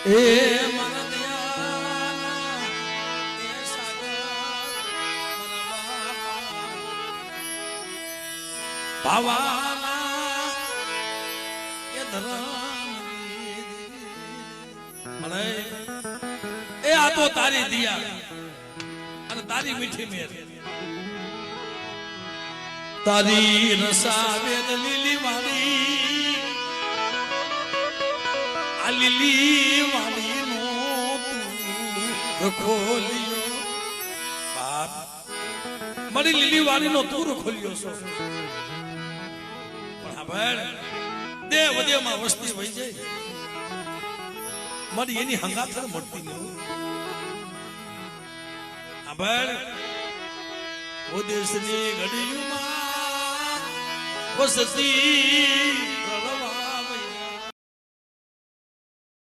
એ ભાવાના એ ધરમ અને એ આ તો તારી દિયા અને તારી મીઠી મેર તારી રસા વેદ લીલી વાળી આ લીલી વાળી નો તું ખોલ્યો બાપ મારી લીલી વાળી નો તું ખોલ્યો છો દેવ દેવમાં વસ્તી વહી જાય મારી એની હંગાત મળતી નહીં આભાર ઓ દેશની ઘડીમાં વસતી